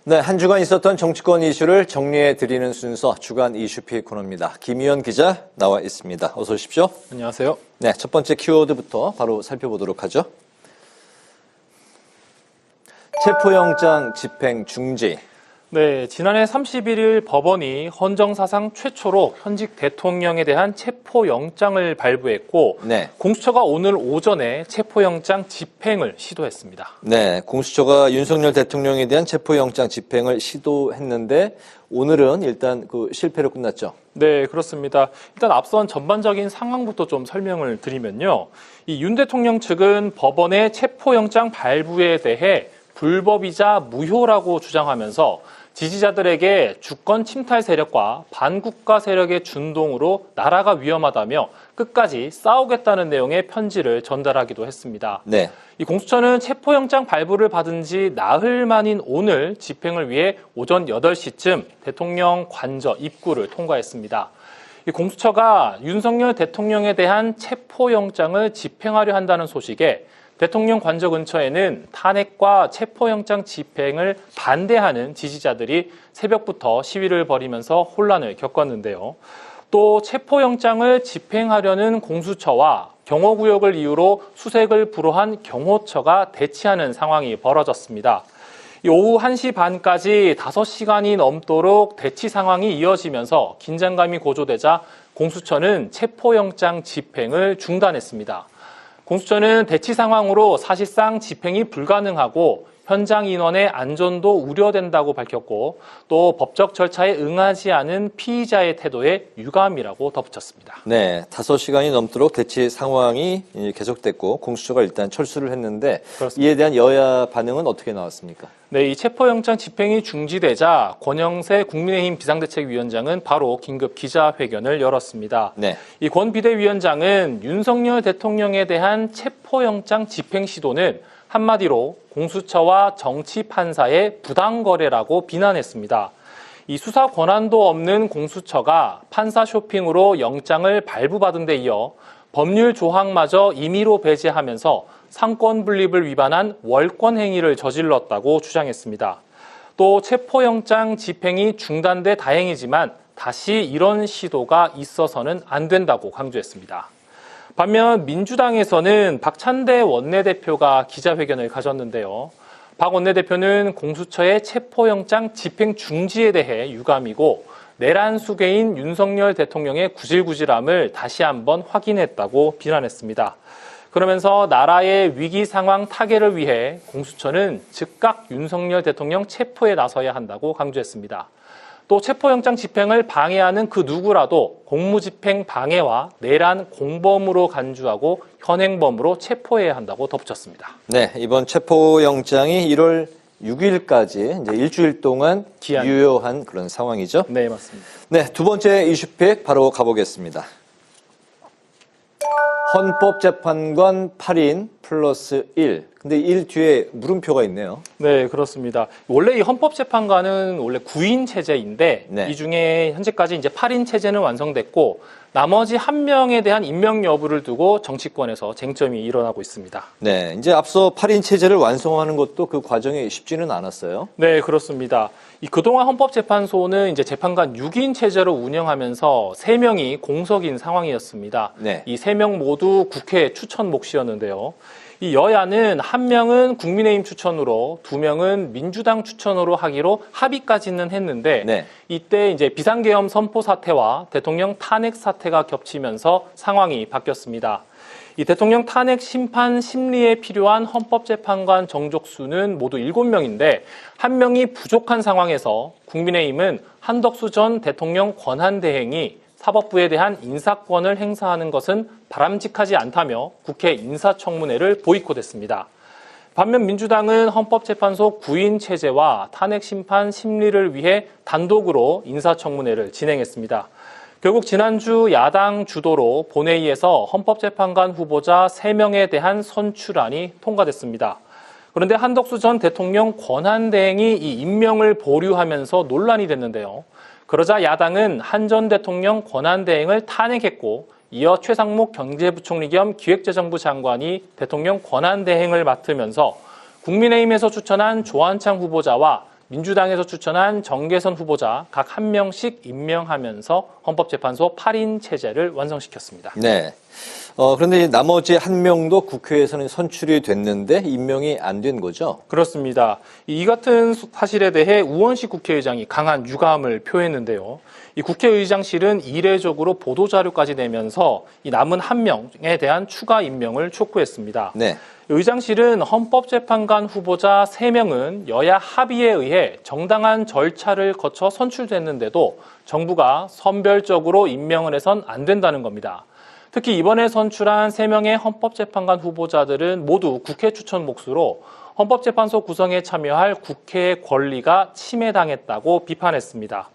네, 한 주간 있었던 정치권 이슈를 정리해드리는 순서 주간 이슈픽 코너입니다. 김희연 기자 나와 있습니다. 어서 오십시오. 안녕하세요. 네, 첫 번째 키워드부터 바로 살펴보도록 하죠. 체포영장 집행 중지. 네, 지난해 31일 법원이 헌정사상 최초로 현직 대통령에 대한 체포영장을 발부했고 네. 공수처가 오늘 오전에 체포영장 집행을 시도했습니다. 네, 공수처가 윤석열 대통령에 대한 체포영장 집행을 시도했는데 오늘은 일단 실패로 끝났죠. 네, 그렇습니다. 일단 앞선 전반적인 상황부터 좀 설명을 드리면요. 이 윤 대통령 측은 법원의 체포영장 발부에 대해 불법이자 무효라고 주장하면서 지지자들에게 주권 침탈 세력과 반국가 세력의 준동으로 나라가 위험하다며 끝까지 싸우겠다는 내용의 편지를 전달하기도 했습니다. 네. 이 공수처는 체포영장 발부를 받은 지 나흘 만인 오늘 집행을 위해 오전 8시쯤 대통령 관저 입구를 통과했습니다. 이 공수처가 윤석열 대통령에 대한 체포영장을 집행하려 한다는 소식에 대통령 관저 근처에는 탄핵과 체포영장 집행을 반대하는 지지자들이 새벽부터 시위를 벌이면서 혼란을 겪었는데요. 또 체포영장을 집행하려는 공수처와 경호구역을 이유로 수색을 불허한 경호처가 대치하는 상황이 벌어졌습니다. 오후 1시 반까지 5시간이 넘도록 대치 상황이 이어지면서 긴장감이 고조되자 공수처는 체포영장 집행을 중단했습니다. 공수처는 대치 상황으로 사실상 집행이 불가능하고 현장 인원의 안전도 우려된다고 밝혔고 또 법적 절차에 응하지 않은 피의자의 태도에 유감이라고 덧붙였습니다. 네, 5시간이 넘도록 대치 상황이 계속됐고 공수처가 일단 철수를 했는데 그렇습니다. 이에 대한 여야 반응은 어떻게 나왔습니까? 네, 이 체포영장 집행이 중지되자 권영세 국민의힘 비상대책위원장은 바로 긴급 기자회견을 열었습니다. 네. 이 권 비대위원장은 윤석열 대통령에 대한 체포영장 집행 시도는 한마디로 공수처와 정치 판사의 부당거래라고 비난했습니다. 이 수사 권한도 없는 공수처가 판사 쇼핑으로 영장을 발부받은 데 이어 법률 조항마저 임의로 배제하면서 상권 분립을 위반한 월권 행위를 저질렀다고 주장했습니다. 또 체포영장 집행이 중단돼 다행이지만 다시 이런 시도가 있어서는 안 된다고 강조했습니다. 반면 민주당에서는 박찬대 원내대표가 기자회견을 가졌는데요. 박 원내대표는 공수처의 체포영장 집행 중지에 대해 유감이고 내란 수괴인 윤석열 대통령의 구질구질함을 다시 한번 확인했다고 비난했습니다. 그러면서 나라의 위기 상황 타개를 위해 공수처는 즉각 윤석열 대통령 체포에 나서야 한다고 강조했습니다. 또 체포영장 집행을 방해하는 그 누구라도 공무집행 방해와 내란 공범으로 간주하고 현행범으로 체포해야 한다고 덧붙였습니다. 네, 이번 체포영장이 1월 6일까지 이제 일주일 동안 유효한 그런 상황이죠. 네, 맞습니다. 네, 두 번째 이슈픽 바로 가보겠습니다. 헌법재판관 8인 플러스 1. 근데 1 뒤에 물음표가 있네요. 네, 그렇습니다. 원래 이 헌법재판관은 원래 9인 체제인데 네. 이 중에 현재까지 이제 8인 체제는 완성됐고 나머지 1명에 대한 임명 여부를 두고 정치권에서 쟁점이 일어나고 있습니다. 네, 이제 앞서 8인 체제를 완성하는 것도 그 과정이 쉽지는 않았어요. 네, 그렇습니다. 그동안 헌법재판소는 이제 재판관 6인 체제로 운영하면서 3명이 공석인 상황이었습니다. 네. 이 3명 모두 국회 추천 몫이었는데요. 이 여야는 1명은 국민의힘 추천으로 2명은 민주당 추천으로 하기로 합의까지는 했는데 네. 이때 이제 비상계엄 선포 사태와 대통령 탄핵 사태가 겹치면서 상황이 바뀌었습니다. 이 대통령 탄핵 심판 심리에 필요한 헌법재판관 정족수는 모두 7명인데 1명이 부족한 상황에서 국민의힘은 한덕수 전 대통령 권한대행이 사법부에 대한 인사권을 행사하는 것은 바람직하지 않다며 국회 인사청문회를 보이콧했습니다. 반면 민주당은 헌법재판소 9인 체제와 탄핵심판 심리를 위해 단독으로 인사청문회를 진행했습니다. 결국 지난주 야당 주도로 본회의에서 헌법재판관 후보자 3명에 대한 선출안이 통과됐습니다. 그런데 한덕수 전 대통령 권한대행이 이 임명을 보류하면서 논란이 됐는데요. 그러자 야당은 한 전 대통령 권한대행을 탄핵했고 이어 최상목 경제부총리 겸 기획재정부 장관이 대통령 권한대행을 맡으면서 국민의힘에서 추천한 조한창 후보자와 민주당에서 추천한 정계선 후보자 각 1명씩 임명하면서 헌법재판소 8인 체제를 완성시켰습니다. 네. 그런데 나머지 한 명도 국회에서는 선출이 됐는데 임명이 안 된 거죠? 그렇습니다. 이 같은 사실에 대해 우원식 국회의장이 강한 유감을 표했는데요. 이 국회의장실은 이례적으로 보도자료까지 내면서 이 남은 한 명에 대한 추가 임명을 촉구했습니다. 네. 의장실은 헌법재판관 후보자 3명은 여야 합의에 의해 정당한 절차를 거쳐 선출됐는데도 정부가 선별적으로 임명을 해선 안 된다는 겁니다. 특히 이번에 선출한 3명의 헌법재판관 후보자들은 모두 국회 추천 몫으로 헌법재판소 구성에 참여할 국회의 권리가 침해당했다고 비판했습니다.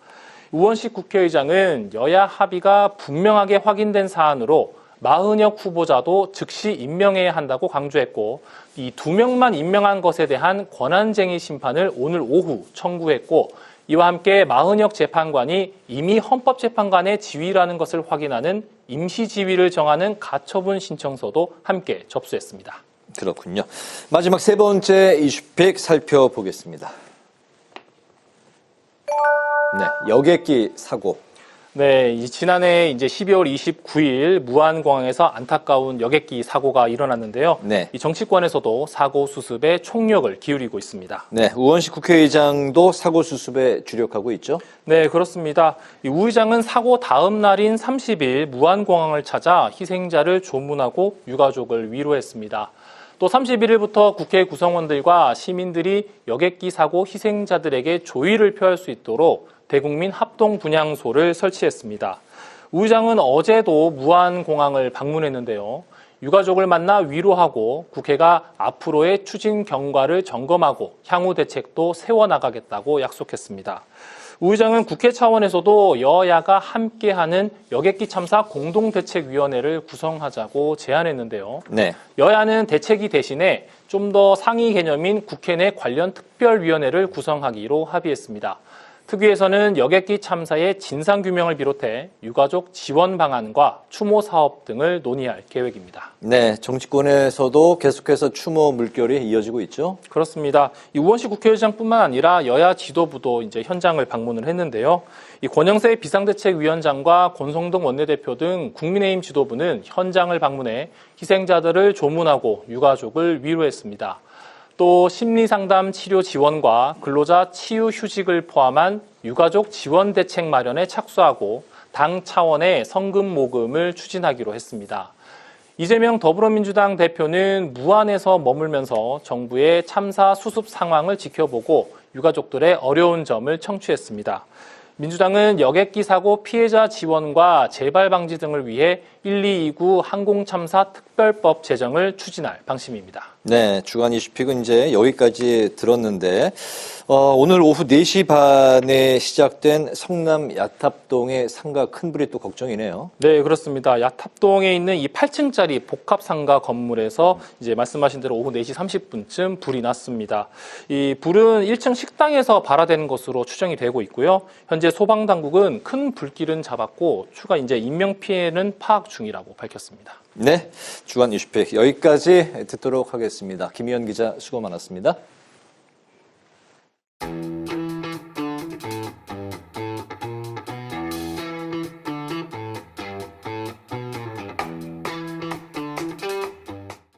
우원식 국회의장은 여야 합의가 분명하게 확인된 사안으로 마은혁 후보자도 즉시 임명해야 한다고 강조했고 이 2명만 임명한 것에 대한 권한쟁의 심판을 오늘 오후 청구했고 이와 함께 마은혁 재판관이 이미 헌법재판관의 지위라는 것을 확인하는 임시지위를 정하는 가처분 신청서도 함께 접수했습니다. 그렇군요. 마지막 세 번째 이슈픽 살펴보겠습니다. 네, 여객기 사고. 네, 지난해 12월 29일 무안공항에서 안타까운 여객기 사고가 일어났는데요. 네. 이 정치권에서도 사고 수습에 총력을 기울이고 있습니다. 네, 우원식 국회의장도 사고 수습에 주력하고 있죠? 네, 그렇습니다. 우 의장은 사고 다음 날인 30일 무안공항을 찾아 희생자를 조문하고 유가족을 위로했습니다. 또 31일부터 국회 구성원들과 시민들이 여객기 사고 희생자들에게 조의를 표할 수 있도록 대국민 합동 분향소를 설치했습니다. 우 의장은 어제도 무안공항을 방문했는데요. 유가족을 만나 위로하고 국회가 앞으로의 추진 경과를 점검하고 향후 대책도 세워나가겠다고 약속했습니다. 우 의장은 국회 차원에서도 여야가 함께하는 여객기 참사 공동대책위원회를 구성하자고 제안했는데요. 네. 여야는 대책위 대신에 좀 더 상위 개념인 국회 내 관련 특별위원회를 구성하기로 합의했습니다. 특위에서는 여객기 참사의 진상규명을 비롯해 유가족 지원 방안과 추모 사업 등을 논의할 계획입니다. 네, 정치권에서도 계속해서 추모 물결이 이어지고 있죠? 그렇습니다. 이 우원식 국회의장뿐만 아니라 여야 지도부도 이제 현장을 방문을 했는데요. 이 권영세 비상대책위원장과 권성동 원내대표 등 국민의힘 지도부는 현장을 방문해 희생자들을 조문하고 유가족을 위로했습니다. 또 심리상담 치료 지원과 근로자 치유 휴직을 포함한 유가족 지원 대책 마련에 착수하고 당 차원의 성금 모금을 추진하기로 했습니다. 이재명 더불어민주당 대표는 무안에서 머물면서 정부의 참사 수습 상황을 지켜보고 유가족들의 어려운 점을 청취했습니다. 민주당은 여객기 사고 피해자 지원과 재발 방지 등을 위해 1229 항공참사 특별법 제정을 추진할 방침입니다. 네, 주간 이슈픽은 이제 여기까지 들었는데 오늘 오후 4시 반에 시작된 성남 야탑동의 상가 큰 불이 또 걱정이네요. 네, 그렇습니다. 야탑동에 있는 이 8층짜리 복합 상가 건물에서 이제 말씀하신 대로 오후 4시 30분쯤 불이 났습니다. 이 불은 1층 식당에서 발화된 것으로 추정이 되고 있고요. 현재 소방 당국은 큰 불길은 잡았고 추가 이제 인명 피해는 파악 중이라고 밝혔습니다. 네, 주간 이슈픽 여기까지 듣도록 하겠습니다. 김희연 기자 수고 많았습니다.